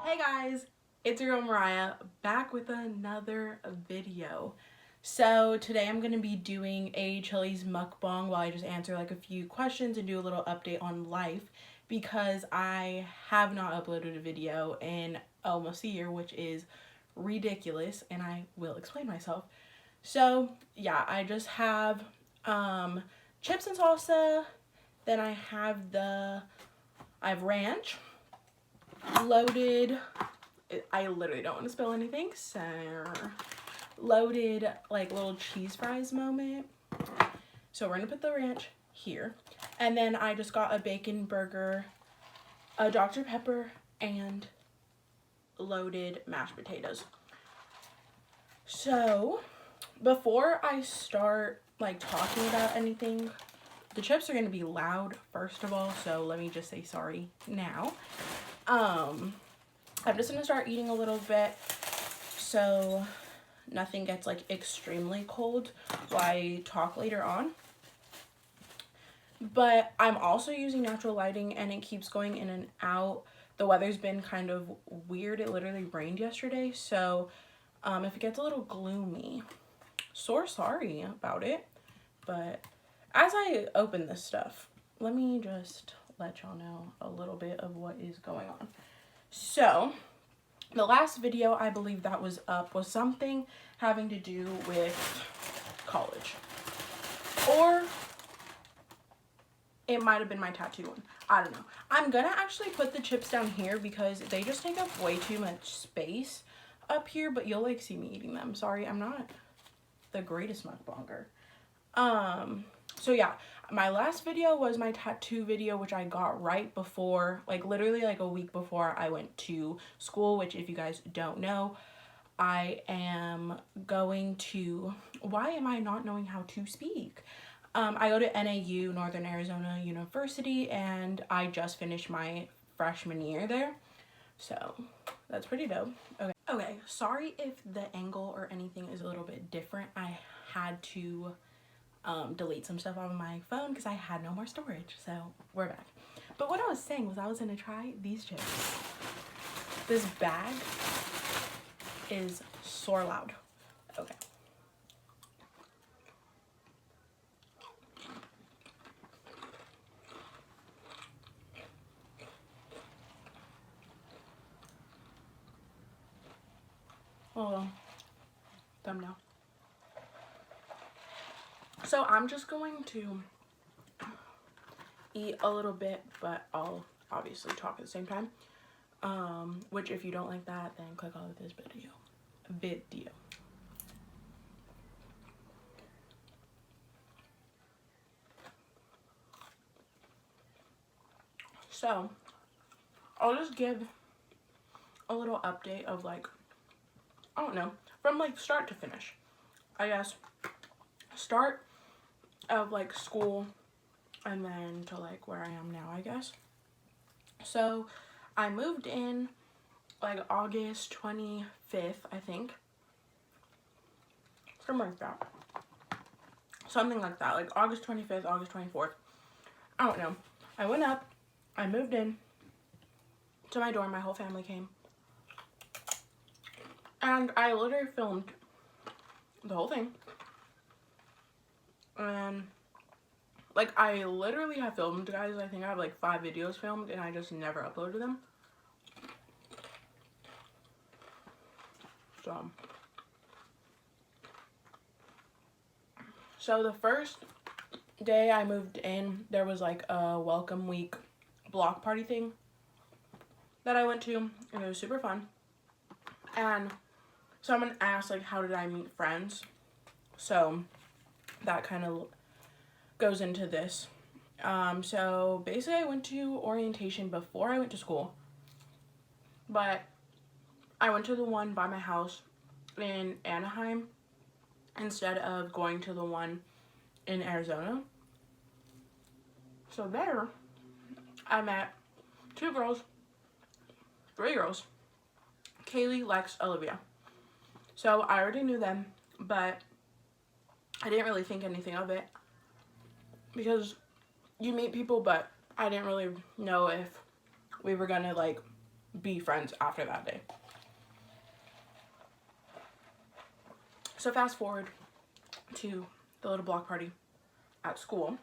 Hey guys, it's your girl Mariah back with another video. So today I'm going to be doing a Chili's mukbang while I just answer like a few questions and do a little update on life because I have not uploaded a video in almost a year, which is ridiculous, and I will explain myself. So yeah, I just have chips and salsa, then I have ranch, loaded, I literally don't want to spill anything, so loaded like little cheese fries moment. So we're gonna put the ranch here, and then I just got a bacon burger, a Dr. Pepper, and loaded mashed potatoes. So before I start like talking about anything, the chips are gonna be loud first of all, so let me just say sorry now. I'm just gonna start eating a little bit so nothing gets like extremely cold while I talk later on. But I'm also using natural lighting and it keeps going in and out. The weather's been kind of weird. It literally rained yesterday, so if it gets a little gloomy, sorry about it. But as I open this stuff, let me just let y'all know a little bit of what is going on. So the last video I believe that was up was something having to do with college, or it might have been my tattoo one. I don't know. I'm gonna actually put the chips down here because they just take up way too much space up here, but you'll like see me eating them. Sorry, I'm not the greatest mukbanger. So yeah, my last video was my tattoo video, which I got right before, like literally like a week before I went to school, which if you guys don't know, I am going to, why am I not knowing how to speak? I go to NAU, Northern Arizona University, and I just finished my freshman year there. So that's pretty dope. Okay, sorry if the angle or anything is a little bit different. I had to delete some stuff off of my phone because I had no more storage, so we're back. But what I was saying was I was gonna try these chips. This bag is so loud. Okay. Oh, thumbnail. So I'm just going to eat a little bit, but I'll obviously talk at the same time. Which if you don't like that, then click off this video. So I'll just give a little update of like, I don't know, from like start to finish. I guess start of like school and then to like where I am now, I guess. So I moved in like August 25th, I think. Something like that. Something like that, like August 25th, August 24th. I don't know. I went up, I moved in to my dorm, my whole family came. And I literally filmed the whole thing. And like I literally have filmed, guys. I think I have like 5 videos filmed and I just never uploaded them. So the first day I moved in, there was like a welcome week block party thing that I went to, and it was super fun. And someone asked like, how did I meet friends? So that kind of goes into this. So basically I went to orientation before I went to school, but I went to the one by my house in Anaheim instead of going to the one in Arizona. So there I met 3 girls, Kaylee, Lex, Olivia. So I already knew them, but I didn't really think anything of it because you meet people, but I didn't really know if we were gonna like be friends after that day. So fast forward to the little block party at school.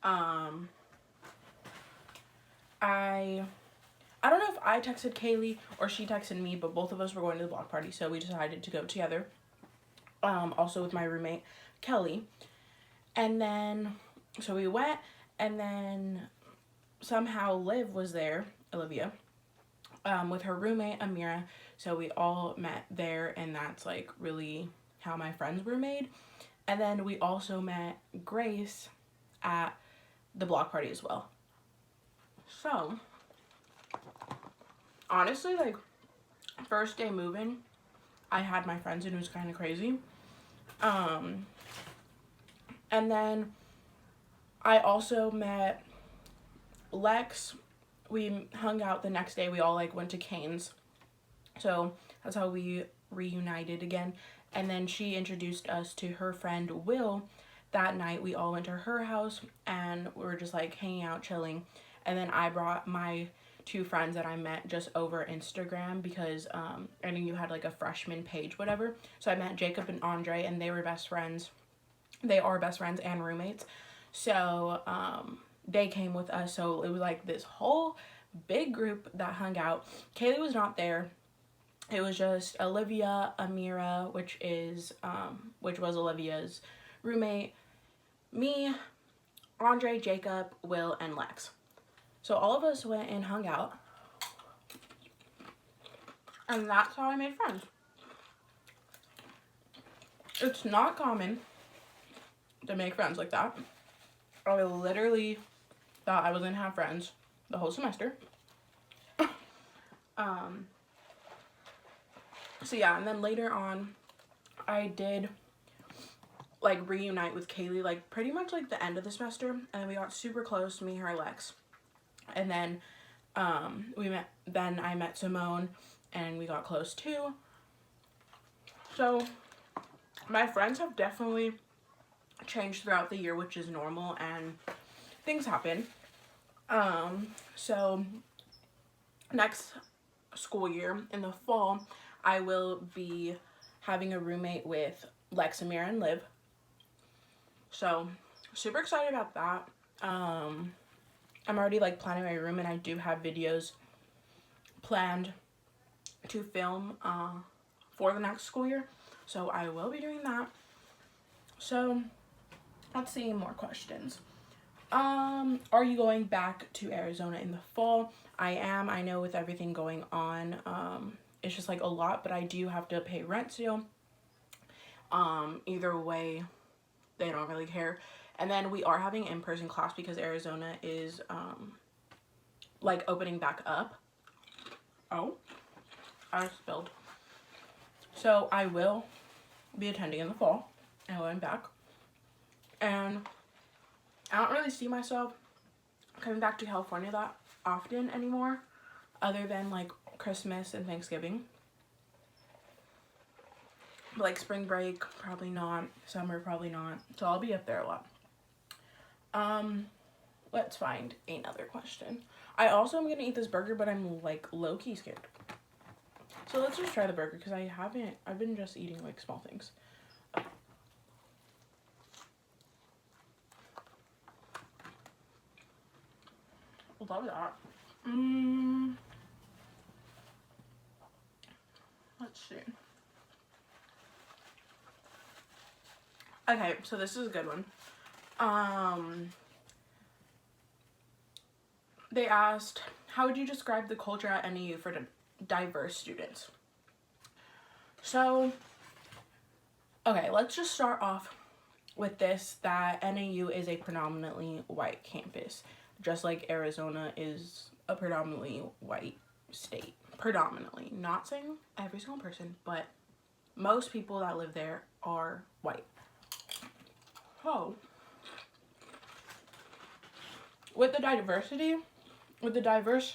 I don't know if I texted Kaylee or she texted me, but both of us were going to the block party, so we decided to go together. Also with my roommate, Kelly. And then, so we went, and then somehow Liv was there, Olivia, with her roommate, Amira. So we all met there, and that's like really how my friends were made. And then we also met Grace at the block party as well. So, honestly, like, first day moving, I had my friends and it was kind of crazy. And then I also met Lex. We hung out the next day. We all like went to Cane's. So that's how we reunited again. And then she introduced us to her friend Will. That night we all went to her house and we were just like hanging out, chilling. And then I brought my two friends that I met just over Instagram because I knew you had like a freshman page, whatever. So I met Jacob and Andre, and they were best friends. They are best friends and roommates. So they came with us. So it was like this whole big group that hung out. Kaylee was not there. It was just Olivia, Amira, which was Olivia's roommate, me, Andre, Jacob, Will, and Lex. So all of us went and hung out. And that's how I made friends. It's not common to make friends like that. I literally thought I was gonna have friends the whole semester. So yeah, and then later on, I did like reunite with Kaylee, like pretty much like the end of the semester, and we got super close, me, her, Lex. And then I met Simone and we got close too. So my friends have definitely changed throughout the year, which is normal, and things happen. So next school year in the fall, I will be having a roommate with Lex, Amira, and Liv. So super excited about that. I'm already like planning my room, and I do have videos planned to film for the next school year. So I will be doing that. So let's see more questions. Are you going back to Arizona in the fall? I am. I know with everything going on, it's just like a lot, but I do have to pay rent still. Either way, they don't really care. And then we are having in-person class because Arizona is like opening back up. Oh, I spilled. So I will be attending in the fall and going back. And I don't really see myself coming back to California that often anymore, other than like Christmas and Thanksgiving. But like spring break, probably not. Summer, probably not. So I'll be up there a lot. Let's find another question. I also am gonna eat this burger, but I'm like low-key scared. So let's just try the burger because I've been just eating like small things. Love that. Let's see. Okay, so this is a good one. They asked, how would you describe the culture at NAU for diverse students? So, okay, let's just start off with this, that NAU is a predominantly white campus, just like Arizona is a predominantly white state. Predominantly, not saying every single person, but most people that live there are white. So, with the diverse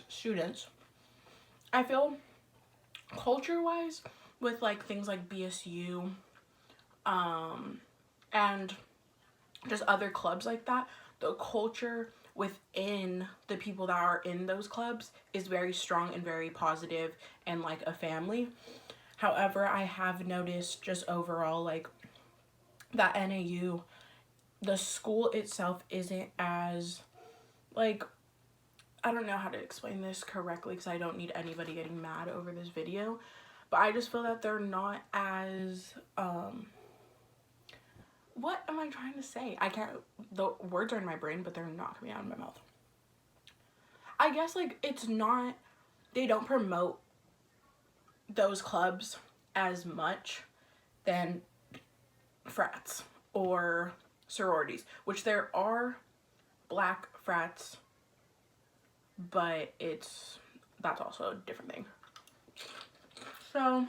students, I feel culture-wise, with like things like BSU, and just other clubs like that, the culture within the people that are in those clubs is very strong and very positive and like a family. However, I have noticed just overall like that NAU, the school itself isn't as like, I don't know how to explain this correctly because I don't need anybody getting mad over this video, but I just feel that they're not as what am I trying to say? I can't, the words are in my brain but they're not coming out of my mouth. I guess like it's not, they don't promote those clubs as much than frats or sororities, which there are black frats, but that's also a different thing. So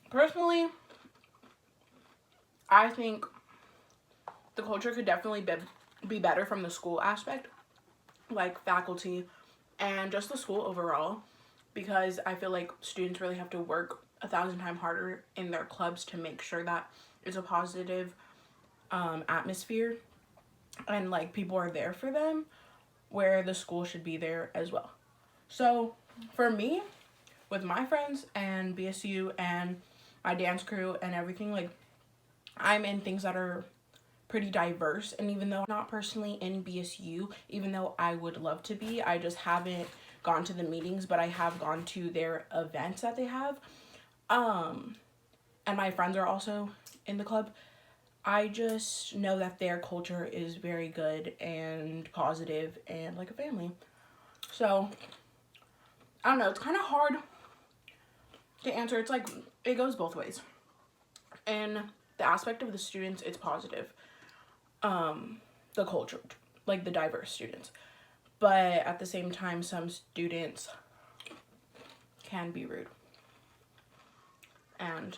personally, I think the culture could definitely be better from the school aspect, like faculty and just the school overall, because I feel like students really have to work 1,000 times harder in their clubs to make sure that it's a positive atmosphere and like people are there for them, where the school should be there as well. So for me, with my friends and BSU and my dance crew and everything, like I'm in things that are pretty diverse, and even though I'm not personally in BSU, even though I would love to be, I just haven't gone to the meetings, but I have gone to their events that they have. And my friends are also in the club. I just know that their culture is very good and positive and like a family. So I don't know, it's kind of hard to answer. It's like it goes both ways. And the aspect of the students, it's positive. The culture, like the diverse students. But at the same time, some students can be rude. And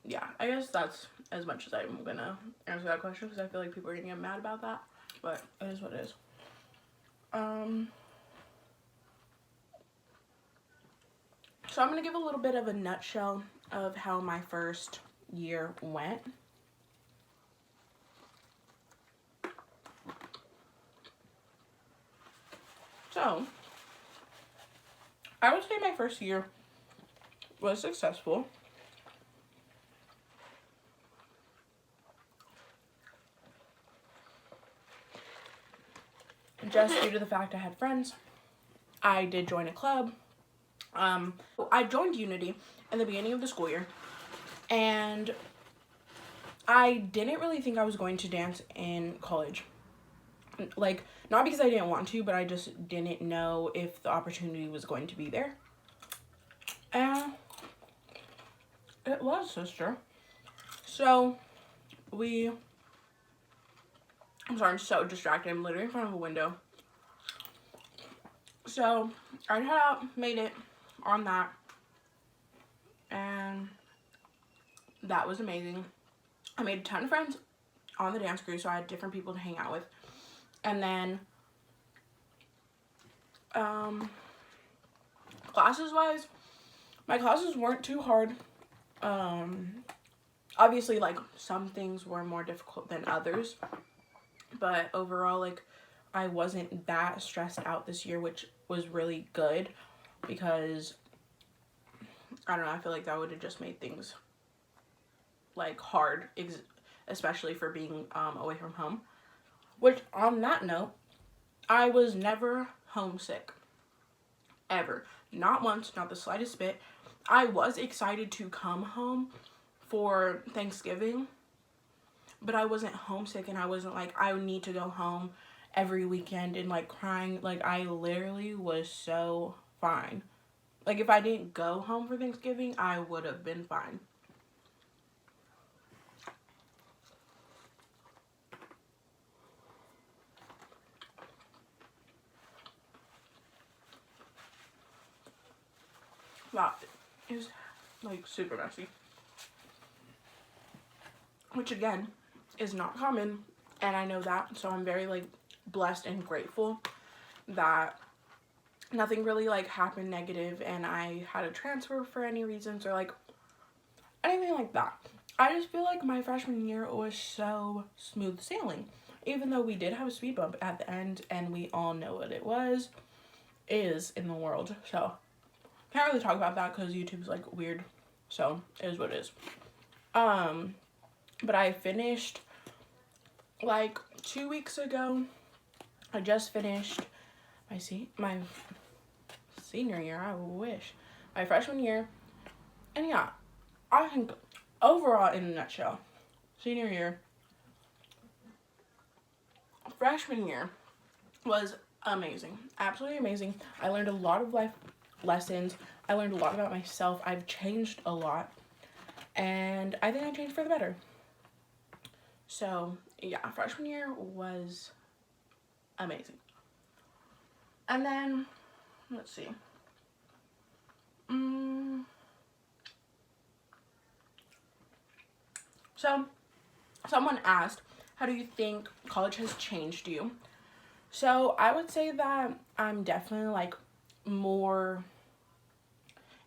yeah, I guess that's as much as I'm gonna answer that question, because I feel like people are gonna get mad about that. But it is what it is. So I'm gonna give a little bit of a nutshell of how my first year went. So I would say my first year was successful. Just due to the fact I had friends. I did join a club. I joined Unity in the beginning of the school year, and I didn't really think I was going to dance in college. Like, not because I didn't want to, but I just didn't know if the opportunity was going to be there. And it was, sister. So I'm sorry, I'm so distracted. I'm literally in front of a window. So I head out, made it on that, and that was amazing. I made a ton of friends on the dance crew, so I had different people to hang out with. And then classes wise, my classes weren't too hard. Obviously, like, some things were more difficult than others, but overall, like, I wasn't that stressed out this year, which was really good, because I don't know, I feel like that would have just made things like hard, especially for being away from home. Which, on that note, I was never homesick, ever. Not once, not the slightest bit. I was excited to come home for Thanksgiving, but I wasn't homesick, and I wasn't like, I would need to go home every weekend and like crying. Like, I literally was so fine. Like, if I didn't go home for Thanksgiving, I would have been fine. That is like super messy, which again is not common, and I know that, so I'm very like blessed and grateful that nothing really like happened negative and I had a transfer for any reasons or like anything like that. I just feel like my freshman year was so smooth sailing, even though we did have a speed bump at the end and we all know what it is in the world. So can't really talk about that because YouTube's like weird. So it is what it is. But I finished like 2 weeks ago. I just finished my senior year, I wish. My freshman year. And yeah, I think overall in a nutshell, senior year, freshman year was amazing. Absolutely amazing. I learned a lot of life lessons. I learned a lot about myself. I've changed a lot. And I think I changed for the better. So yeah, freshman year was amazing. And then, let's see. So, someone asked, how do you think college has changed you? So, I would say that I'm definitely like more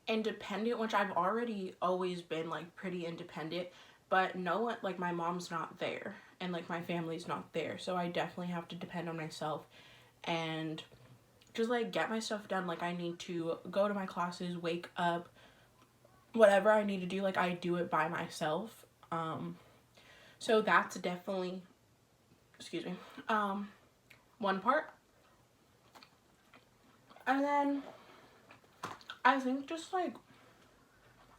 independent, which I've already always been like pretty independent, but no one, like my mom's not there and like my family's not there. So, I definitely have to depend on myself and just like get my stuff done. Like I need to go to my classes, wake up, whatever I need to do, like I do it by myself. So that's definitely, excuse me, one part. And then I think just like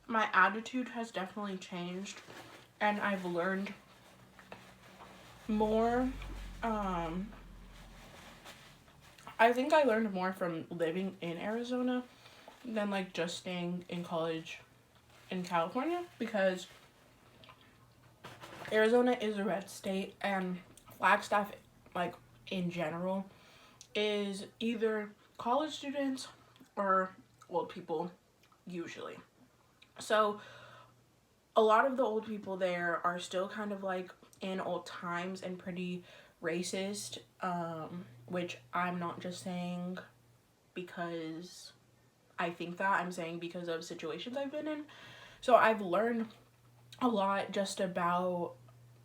my attitude has definitely changed and I've learned more. I think I learned more from living in Arizona than like just staying in college in California, because Arizona is a red state and Flagstaff, like in general, is either college students or old people usually. So a lot of the old people there are still kind of like in old times and pretty racist, which I'm not just saying because I think that, I'm saying because of situations I've been in. So I've learned a lot just about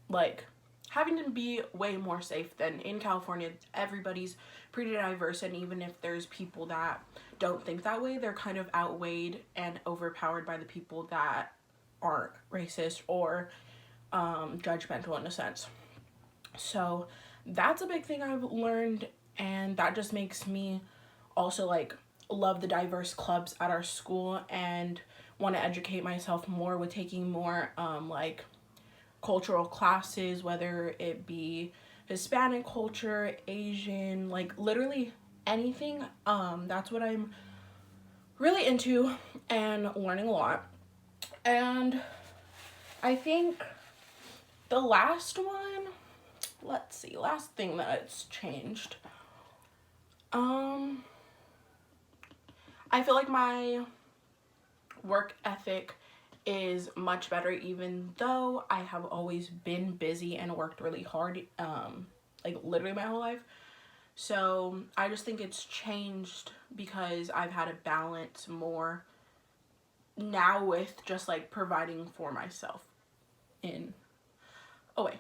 like having to be way more safe than in California. Everybody's pretty diverse, and even if there's people that don't think that way, they're kind of outweighed and overpowered by the people that aren't racist or judgmental in a sense. So that's a big thing I've learned, and that just makes me also like love the diverse clubs at our school and want to educate myself more with taking more like cultural classes, whether it be Hispanic culture, Asian, like literally anything. That's what I'm really into and learning a lot. And I think the last one, let's see, last thing that it's changed. I feel like my work ethic is much better, even though I have always been busy and worked really hard, like literally my whole life. So I just think it's changed because I've had to balance more now with just like providing for myself in a way.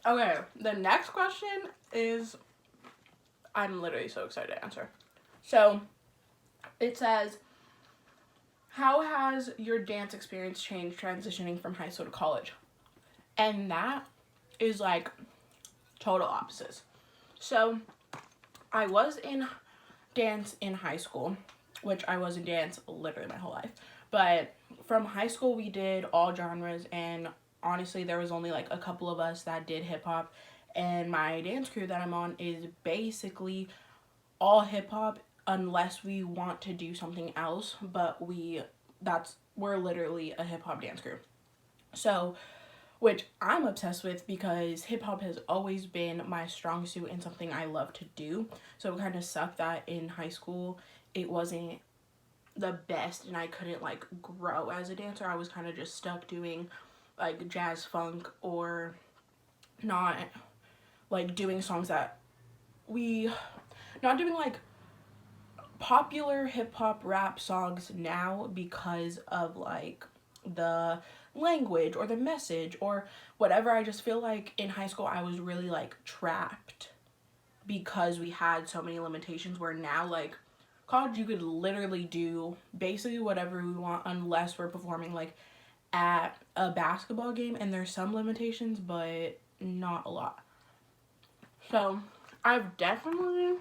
Okay, the next question is, I'm literally so excited to answer. So it says, how has your dance experience changed transitioning from high school to college? And that is like total opposites. So I was in dance in high school, which I was in dance literally my whole life. But from high school, we did all genres, and honestly, there was only like a couple of us that did hip hop. And my dance crew that I'm on is basically all hip hop unless we want to do something else, but we're literally a hip hop dance crew. So, which I'm obsessed with because hip hop has always been my strong suit and something I love to do. So it kind of sucked that in high school it wasn't the best and I couldn't like grow as a dancer. I was kind of just stuck doing like jazz funk or not like doing songs that not doing like popular hip hop rap songs now because of like the language or the message or whatever. I just feel like in high school I was really like trapped because we had so many limitations, where now like college you could literally do basically whatever we want unless we're performing like at a basketball game, and there's some limitations but not a lot. So I've definitely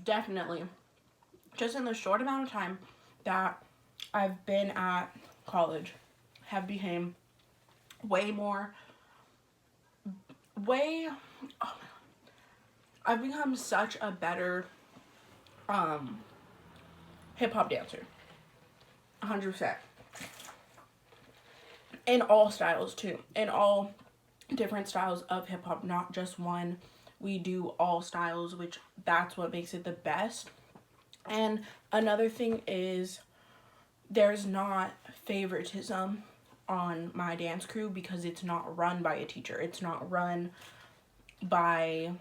just in the short amount of time that I've been at college have become I've become such a better hip hop dancer. 100%. In all styles too. In all different styles of hip hop, not just one. We do all styles, which that's what makes it the best. And another thing is there's not favoritism on my dance crew because it's not run by a teacher. It's not run by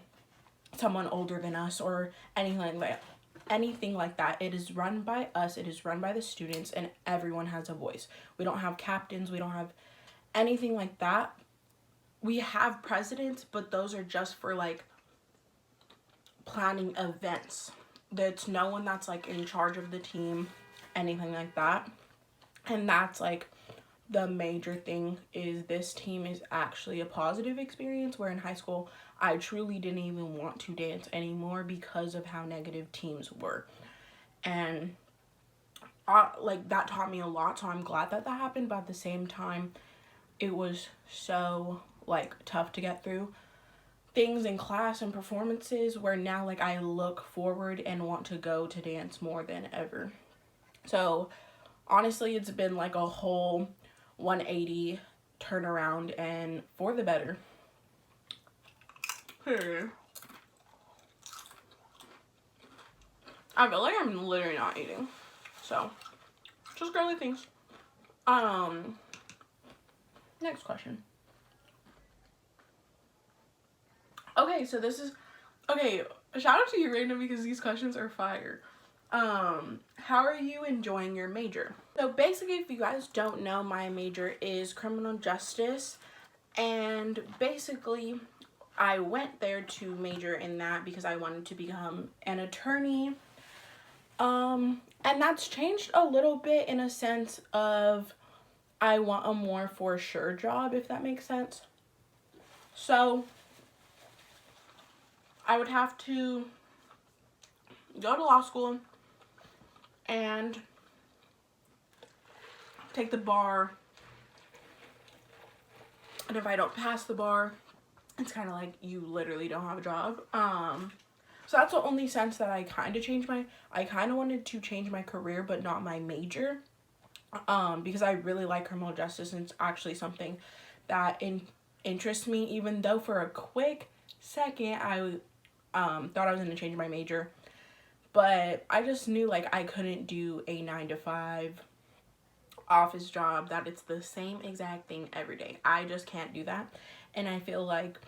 someone older than us or anything like that. It is run by us. It is run by the students, and everyone has a voice. We don't have captains. We don't have anything like that. We have presidents, but those are just for like planning events. There's no one that's like in charge of the team, anything like that. And that's like the major thing, is this team is actually a positive experience, where in high school I truly didn't even want to dance anymore because of how negative teams were. And like that taught me a lot, so I'm glad that happened, but at the same time it was so like tough to get through things in class and performances, where now like I look forward and want to go to dance more than ever. So honestly, it's been like a whole 180 turnaround, and for the better. I feel like I'm literally not eating, so just girly things. Next question. Okay, so this is shout out to you, Raina, because these questions are fire. How are you enjoying your major? So basically, if you guys don't know, my major is criminal justice, and basically I went there to major in that because I wanted to become an attorney. And that's changed a little bit in a sense of I want a more for sure job, if that makes sense. So I would have to go to law school and take the bar, and if I don't pass the bar, it's kind of like you literally don't have a job. So that's the only sense that I kind of wanted to change my career, but not my major, because I really like criminal justice, and it's actually something that interests me, even though for a quick second I thought I was going to change my major, but I just knew like I couldn't do a 9-to-5 office job that it's the same exact thing every day. I just can't do that. And I feel like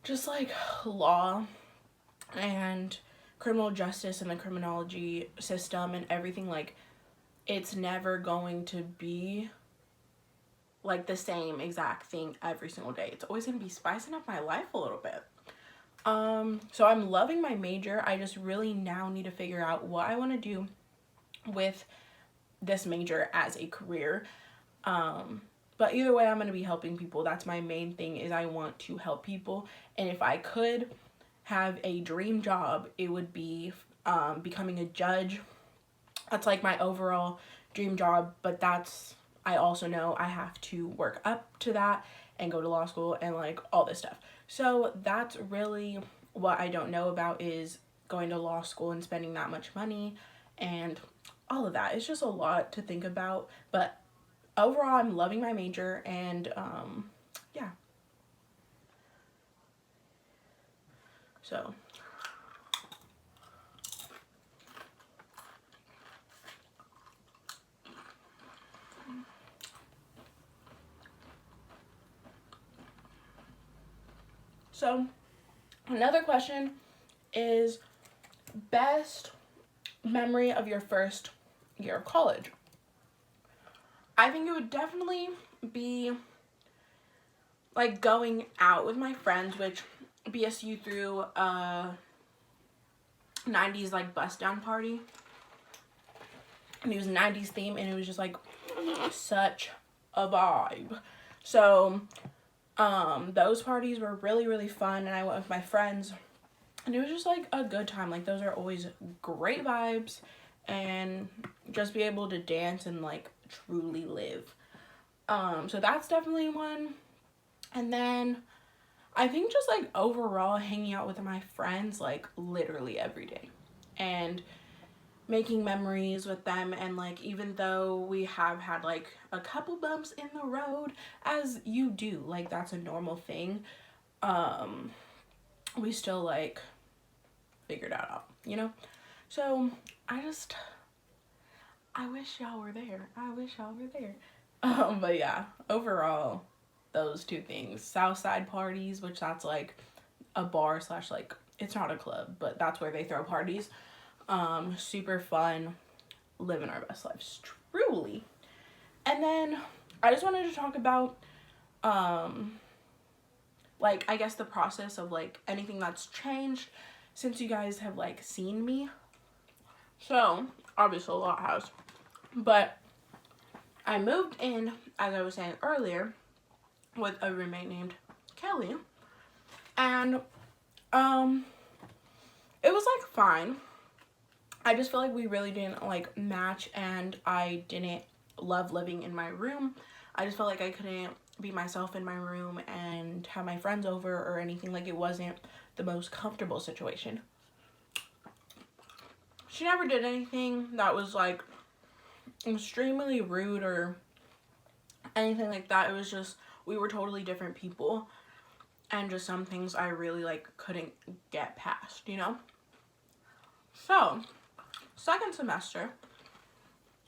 just like law and criminal justice and the criminology system and everything, like it's never going to be like the same exact thing every single day. It's always going to be spicing up my life a little bit. So I'm loving my major. I just really now need to figure out what I want to do with this major as a career. But either way, I'm going to be helping people. That's my main thing, is I want to help people. And if I could have a dream job, it would be becoming a judge. That's like my overall dream job, but I also know I have to work up to that and go to law school and like all this stuff. So that's really what I don't know about, is going to law school and spending that much money and all of that. It's just a lot to think about, but overall I'm loving my major, and yeah. So another question is best memory of your first year of college. I think it would definitely be like going out with my friends, which BSU threw a 90s like bust down party, and it was a 90s theme, and it was just like such a vibe. So those parties were really, really fun, and I went with my friends, and it was just like a good time. Like, those are always great vibes, and just be able to dance and like truly live. So that's definitely one. And then I think just like overall hanging out with my friends like literally every day and making memories with them. And like, even though we have had like a couple bumps in the road, as you do, like that's a normal thing, we still like figured it out, you know? So I wish y'all were there. I wish y'all were there. But yeah, overall, those two things. Southside parties, which that's like a bar slash like, it's not a club, but that's where they throw parties. Super fun, living our best lives, truly. And then I just wanted to talk about like, I guess the process of like anything that's changed since you guys have like seen me. So obviously a lot has, but I moved in, as I was saying earlier, with a roommate named Kelly, and it was like fine. I just feel like we really didn't like match, and I didn't love living in my room. I just felt like I couldn't be myself in my room and have my friends over or anything. Like, it wasn't the most comfortable situation. She never did anything that was like extremely rude or anything like that. It was just, we were totally different people, and just some things I really like couldn't get past, you know? So second semester,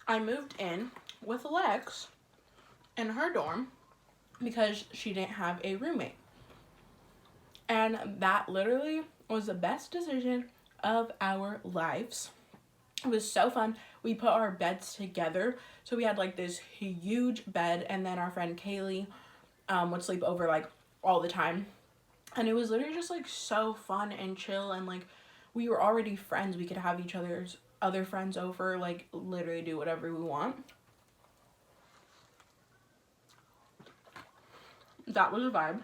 I moved in with Lex in her dorm because she didn't have a roommate, and that literally was the best decision of our lives. It was so fun. We put our beds together, so we had like this huge bed, and then our friend Kaylee would sleep over like all the time, and it was literally just like so fun and chill, and like we were already friends. We could have each other's other friends over, like literally do whatever we want. That was a vibe.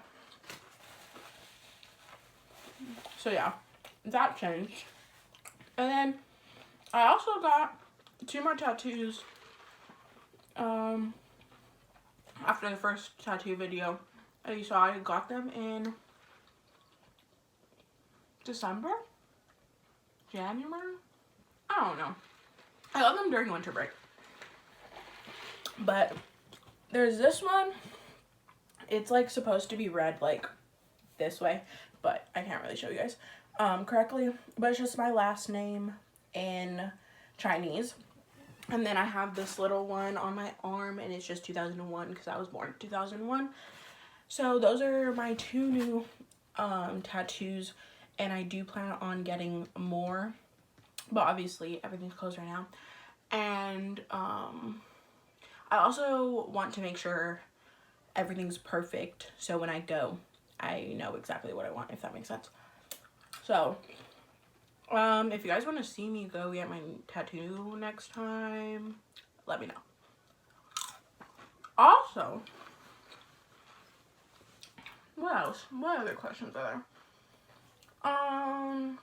So yeah, that changed. And then I also got 2 more tattoos after the first tattoo video. You saw I got them in December? January? I don't know. I got them during winter break. But there's this one. It's like supposed to be read like this way, but I can't really show you guys correctly. But it's just my last name in Chinese. And then I have this little one on my arm, and it's just 2001 because I was born in 2001. So those are my 2 new tattoos, and I do plan on getting more, but obviously everything's closed right now. And I also want to make sure everything's perfect, so when I go, I know exactly what I want, if that makes sense. So if you guys want to see me go get my tattoo next time, let me know. Also, what else? What other questions are there?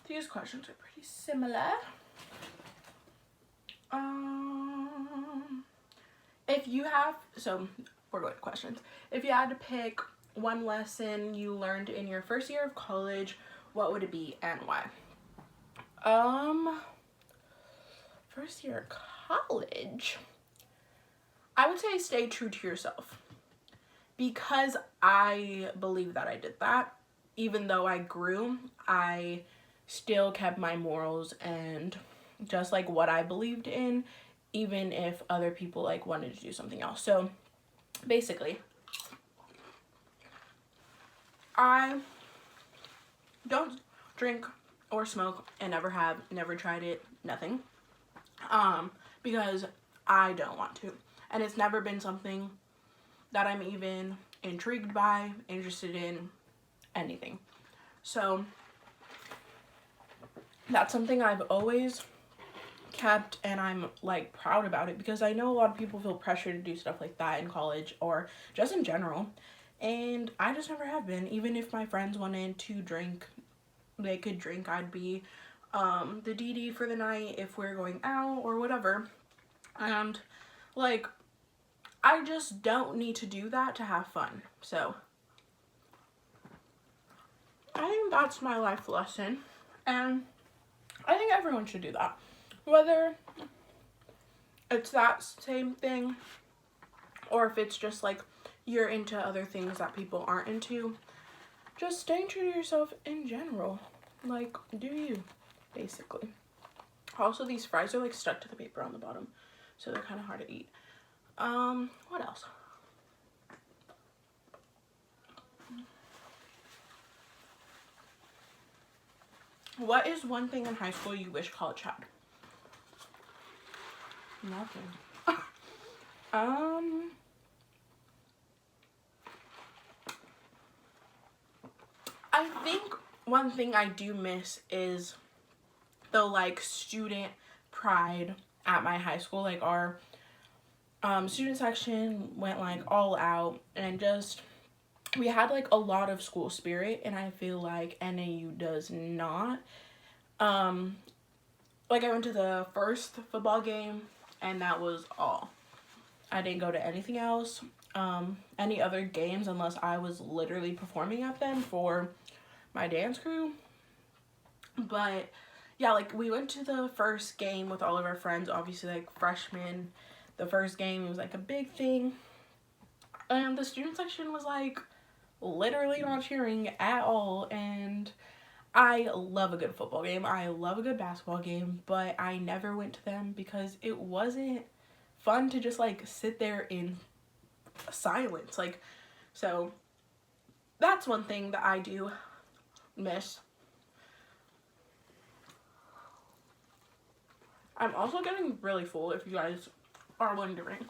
These questions are pretty similar. If you have, so we're going to questions. If you had to pick one lesson you learned in your first year of college, what would it be and why? First year of college, I would say stay true to yourself, because I believe that I did that. Even though I grew, I still kept my morals and just like what I believed in, even if other people like wanted to do something else. So basically, I don't drink or smoke, and never have, never tried it, nothing. Because I don't want to. And it's never been something that I'm even intrigued by, interested in, anything. So that's something I've always kept, and I'm like proud about it, because I know a lot of people feel pressure to do stuff like that in college or just in general, and I just never have been. Even if my friends wanted to drink, they could drink. I'd be the DD for the night if we're going out or whatever, and like I just don't need to do that to have fun. So I think that's my life lesson, and I think everyone should do that, whether it's that same thing or if it's just like you're into other things that people aren't into. Just staying true to yourself in general. Like, do you, basically. Also, these fries are like stuck to the paper on the bottom, so they're kind of hard to eat. What else? What is one thing in high school you wish college had? Nothing. I think one thing I do miss is the like student pride at my high school. Like our student section went like all out, and just we had like a lot of school spirit, and I feel like NAU does not. Like I went to the first football game, and that was all. I didn't go to anything else, any other games, unless I was literally performing at them for my dance crew. But yeah, like we went to the first game with all of our friends, obviously like freshmen. The first game was like a big thing, and the student section was like literally not cheering at all. And I love a good football game, I love a good basketball game, but I never went to them because it wasn't fun to just like sit there in silence. Like, so that's one thing that I do miss. I'm also getting really full, if you guys are wondering.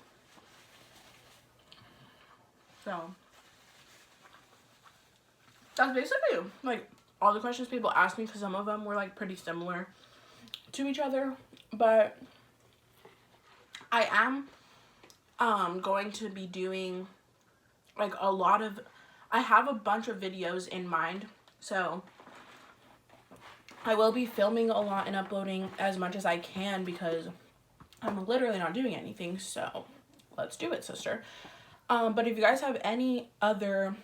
So that's basically like all the questions people asked me, because some of them were like pretty similar to each other. But I am going to be doing like a lot of, I have a bunch of videos in mind, so I will be filming a lot and uploading as much as I can, because I'm literally not doing anything. So let's do it, sister. But if you guys have any other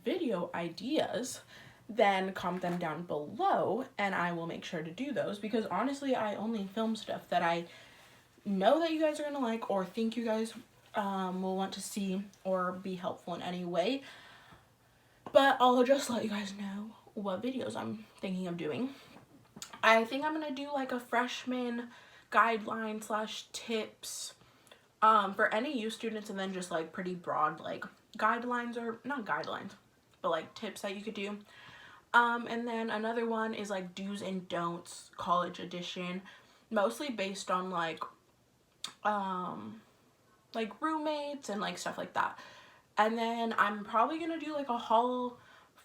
video ideas, then comment them down below, and I will make sure to do those, because honestly I only film stuff that I know that you guys are gonna like, or think you guys will want to see or be helpful in any way. But I'll just let you guys know what videos I'm thinking of doing. I think I'm gonna do like a freshman guideline slash tips for NAU students, and then just like pretty broad like guidelines, or not guidelines, but like tips that you could do. And then another one is like do's and don'ts college edition, mostly based on like roommates and like stuff like that. And then I'm probably gonna do like a haul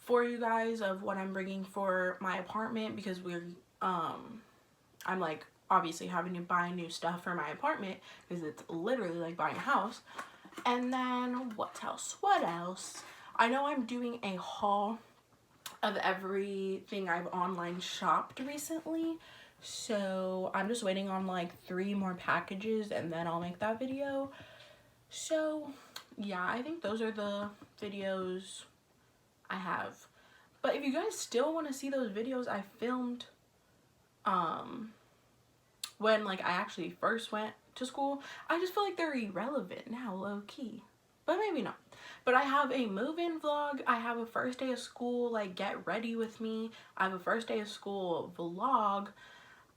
for you guys of what I'm bringing for my apartment, because we're I'm like obviously having to buy new stuff for my apartment, because it's literally like buying a house. And then what else? I know I'm doing a haul of everything I've online shopped recently, so I'm just waiting on like 3 more packages, and then I'll make that video. So yeah, I think those are the videos I have. But if you guys still want to see those videos I filmed when like I actually first went to school, I just feel like they're irrelevant now, low-key, but maybe not. But I have a move-in vlog, I have a first day of school like get ready with me, I have a first day of school vlog,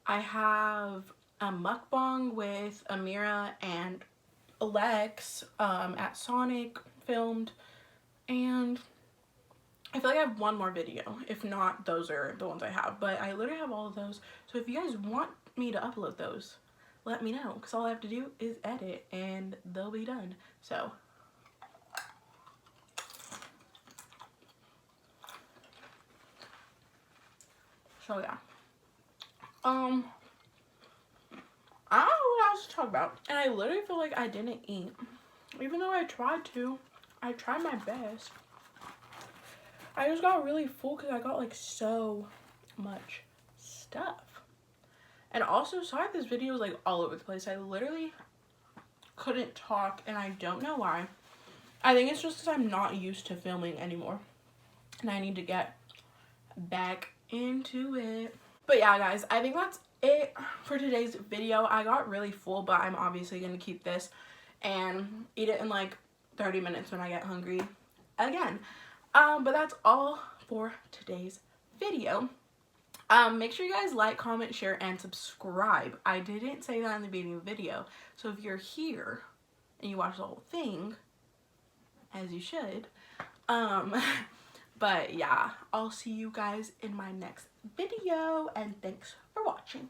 I have a mukbang with Amira and Alex at Sonic filmed, and I feel like I have one more video. If not, those are the ones I have. But I literally have all of those. So if you guys want me to upload those, let me know. Because all I have to do is edit and they'll be done. So yeah. I don't know what else to talk about. And I literally feel like I didn't eat. Even though I tried to. I tried my best. I just got really full because I got like so much stuff. And also, sorry this video is like all over the place. I literally couldn't talk and I don't know why. I think it's just because I'm not used to filming anymore. And I need to get back into it. But yeah, guys, I think that's it for today's video. I got really full, but I'm obviously going to keep this and eat it in like 30 minutes when I get hungry again. But that's all for today's video. Make sure you guys like, comment, share, and subscribe. I didn't say that in the beginning of the video. So if you're here and you watch the whole thing, as you should, but yeah, I'll see you guys in my next video, and thanks for watching.